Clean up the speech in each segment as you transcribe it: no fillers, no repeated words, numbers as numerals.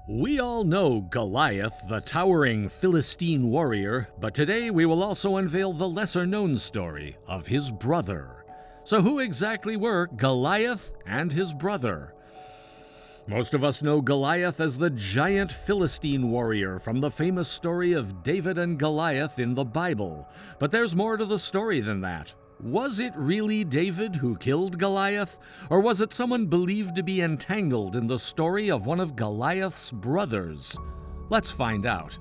We all know Goliath, the towering Philistine warrior, but today we will also unveil the lesser-known story of his brother. So who exactly were Goliath and his brother? Most of us know Goliath as the giant Philistine warrior from the famous story of David and Goliath in the Bible. But there's more to the story than that. Was it really David who killed Goliath? Or was it someone believed to be entangled in the story of one of Goliath's brothers? Let's find out.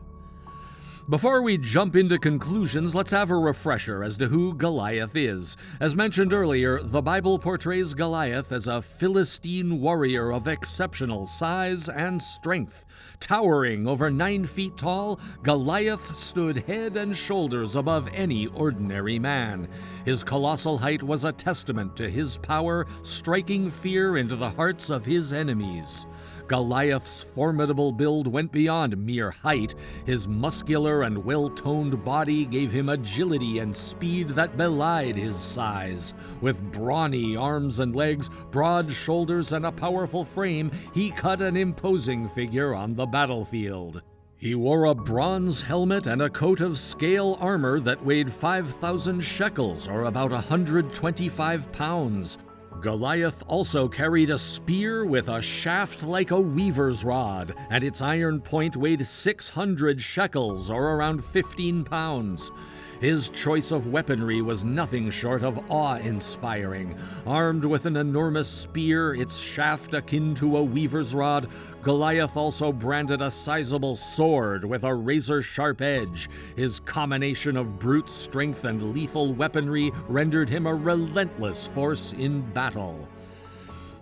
Before we jump into conclusions, let's have a refresher as to who Goliath is. As mentioned earlier, the Bible portrays Goliath as a Philistine warrior of exceptional size and strength. Towering over 9 feet tall, Goliath stood head and shoulders above any ordinary man. His colossal height was a testament to his power, striking fear into the hearts of his enemies. Goliath's formidable build went beyond mere height. His muscular and well-toned body gave him agility and speed that belied his size. With brawny arms and legs, broad shoulders, and a powerful frame, he cut an imposing figure on the battlefield. He wore a bronze helmet and a coat of scale armor that weighed 5,000 shekels, or about 125 pounds. Goliath also carried a spear with a shaft like a weaver's rod, and its iron point weighed 600 shekels, or around 15 pounds. His choice of weaponry was nothing short of awe-inspiring. Armed with an enormous spear, its shaft akin to a weaver's rod, Goliath also branded a sizable sword with a razor-sharp edge. His combination of brute strength and lethal weaponry rendered him a relentless force in battle.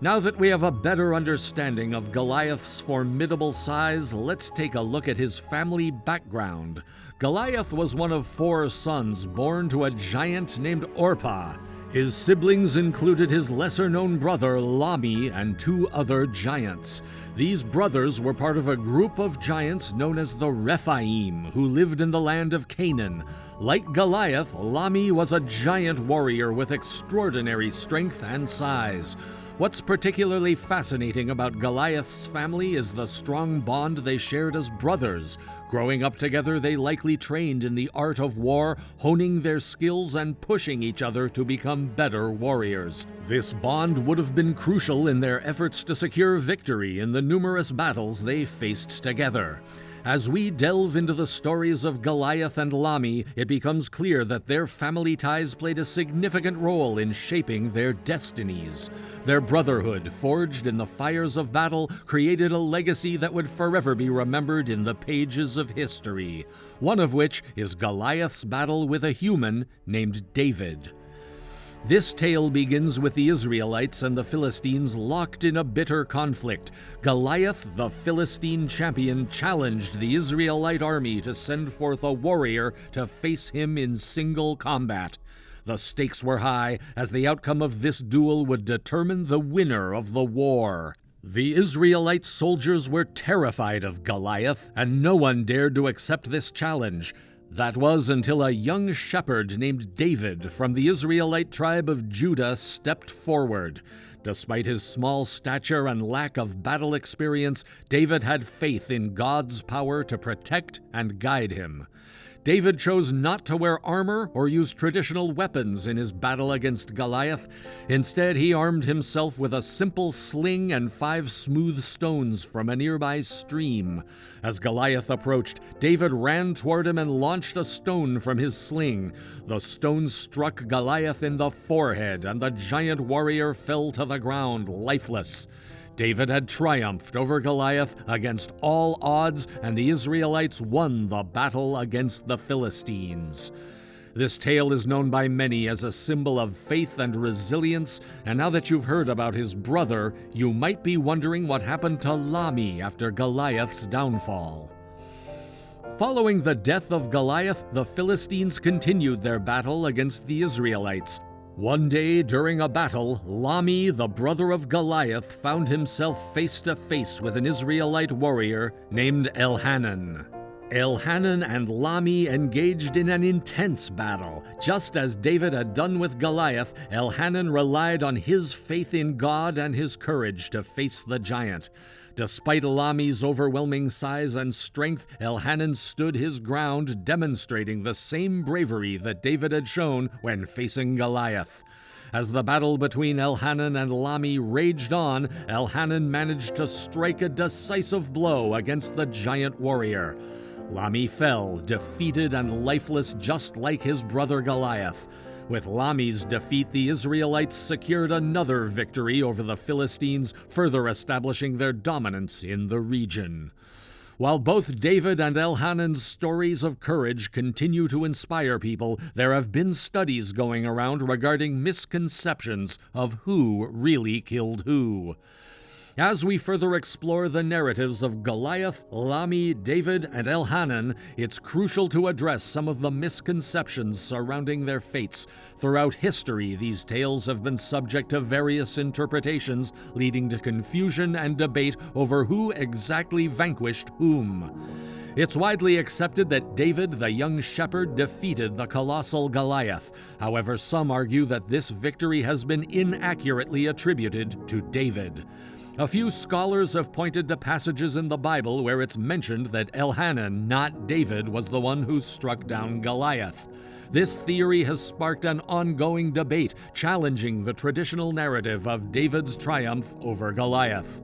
Now that we have a better understanding of Goliath's formidable size, let's take a look at his family background. Goliath was one of 4 sons born to a giant named Orpah. His siblings included his lesser-known brother Lami and 2 other giants. These brothers were part of a group of giants known as the Rephaim, who lived in the land of Canaan. Like Goliath, Lami was a giant warrior with extraordinary strength and size. What's particularly fascinating about Goliath's family is the strong bond they shared as brothers. Growing up together, they likely trained in the art of war, honing their skills and pushing each other to become better warriors. This bond would have been crucial in their efforts to secure victory in the numerous battles they faced together. As we delve into the stories of Goliath and Lami, it becomes clear that their family ties played a significant role in shaping their destinies. Their brotherhood, forged in the fires of battle, created a legacy that would forever be remembered in the pages of history, one of which is Goliath's battle with a human named David. This tale begins with the Israelites and the Philistines locked in a bitter conflict. Goliath, the Philistine champion, challenged the Israelite army to send forth a warrior to face him in single combat. The stakes were high, as the outcome of this duel would determine the winner of the war. The Israelite soldiers were terrified of Goliath, and no one dared to accept this challenge. That was until a young shepherd named David from the Israelite tribe of Judah stepped forward. Despite his small stature and lack of battle experience, David had faith in God's power to protect and guide him. David chose not to wear armor or use traditional weapons in his battle against Goliath. Instead, he armed himself with a simple sling and 5 smooth stones from a nearby stream. As Goliath approached, David ran toward him and launched a stone from his sling. The stone struck Goliath in the forehead, and the giant warrior fell to the ground, lifeless. David had triumphed over Goliath against all odds, and the Israelites won the battle against the Philistines. This tale is known by many as a symbol of faith and resilience, and now that you've heard about his brother, you might be wondering what happened to Lami after Goliath's downfall. Following the death of Goliath, the Philistines continued their battle against the Israelites. One day during a battle, Lami, the brother of Goliath, found himself face to face with an Israelite warrior named Elhanan. Elhanan and Lami engaged in an intense battle. Just as David had done with Goliath, Elhanan relied on his faith in God and his courage to face the giant. Despite Lami's overwhelming size and strength, Elhanan stood his ground, demonstrating the same bravery that David had shown when facing Goliath. As the battle between Elhanan and Lami raged on, Elhanan managed to strike a decisive blow against the giant warrior. Lami fell, defeated and lifeless, just like his brother Goliath. With Lami's defeat, the Israelites secured another victory over the Philistines, further establishing their dominance in the region. While both David and Elhanan's stories of courage continue to inspire people, there have been studies going around regarding misconceptions of who really killed who. As we further explore the narratives of Goliath, Lami, David, and Elhanan, it's crucial to address some of the misconceptions surrounding their fates. Throughout history, these tales have been subject to various interpretations, leading to confusion and debate over who exactly vanquished whom. It's widely accepted that David, the young shepherd, defeated the colossal Goliath. However, some argue that this victory has been inaccurately attributed to David. A few scholars have pointed to passages in the Bible where it's mentioned that Elhanan, not David, was the one who struck down Goliath. This theory has sparked an ongoing debate, challenging the traditional narrative of David's triumph over Goliath.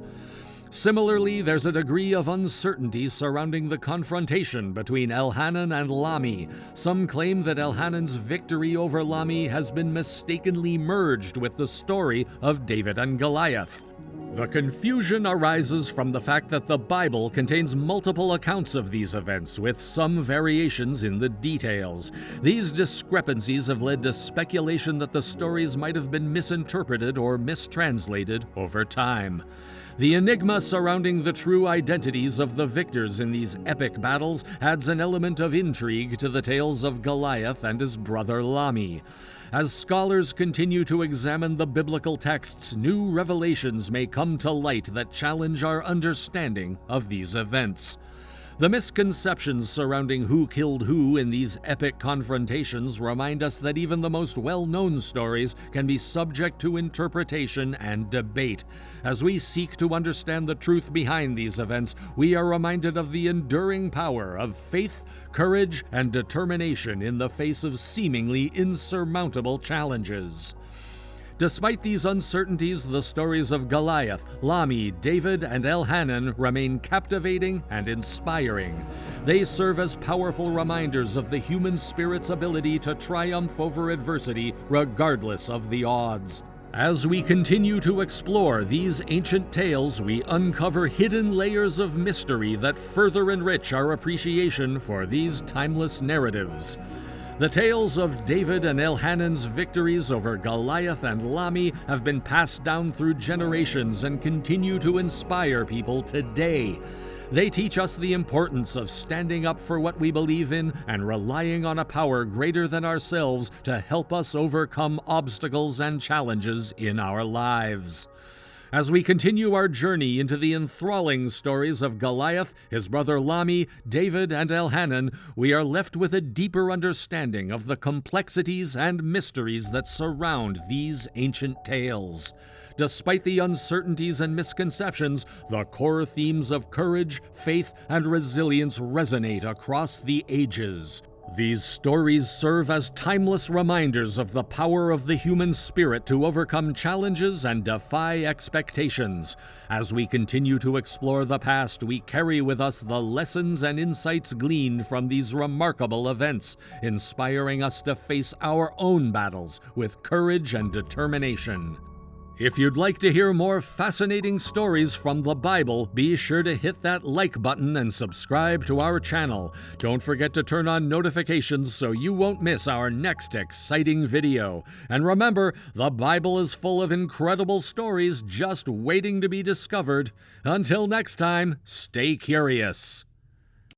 Similarly, there's a degree of uncertainty surrounding the confrontation between Elhanan and Lami. Some claim that Elhanan's victory over Lami has been mistakenly merged with the story of David and Goliath. The confusion arises from the fact that the Bible contains multiple accounts of these events, with some variations in the details. These discrepancies have led to speculation that the stories might have been misinterpreted or mistranslated over time. The enigma surrounding the true identities of the victors in these epic battles adds an element of intrigue to the tales of Goliath and his brother Lami. As scholars continue to examine the biblical texts, new revelations may come to light that challenge our understanding of these events. The misconceptions surrounding who killed who in these epic confrontations remind us that even the most well-known stories can be subject to interpretation and debate. As we seek to understand the truth behind these events, we are reminded of the enduring power of faith, courage, and determination in the face of seemingly insurmountable challenges. Despite these uncertainties, the stories of Goliath, Lami, David, and Elhanan remain captivating and inspiring. They serve as powerful reminders of the human spirit's ability to triumph over adversity regardless of the odds. As we continue to explore these ancient tales, we uncover hidden layers of mystery that further enrich our appreciation for these timeless narratives. The tales of David and Elhanan's victories over Goliath and Lami have been passed down through generations and continue to inspire people today. They teach us the importance of standing up for what we believe in and relying on a power greater than ourselves to help us overcome obstacles and challenges in our lives. As we continue our journey into the enthralling stories of Goliath, his brother Lami, David, and Elhanan, we are left with a deeper understanding of the complexities and mysteries that surround these ancient tales. Despite the uncertainties and misconceptions, the core themes of courage, faith, and resilience resonate across the ages. These stories serve as timeless reminders of the power of the human spirit to overcome challenges and defy expectations. As we continue to explore the past, we carry with us the lessons and insights gleaned from these remarkable events, inspiring us to face our own battles with courage and determination. If you'd like to hear more fascinating stories from the Bible, be sure to hit that like button and subscribe to our channel. Don't forget to turn on notifications so you won't miss our next exciting video. And remember, the Bible is full of incredible stories just waiting to be discovered. Until next time, stay curious.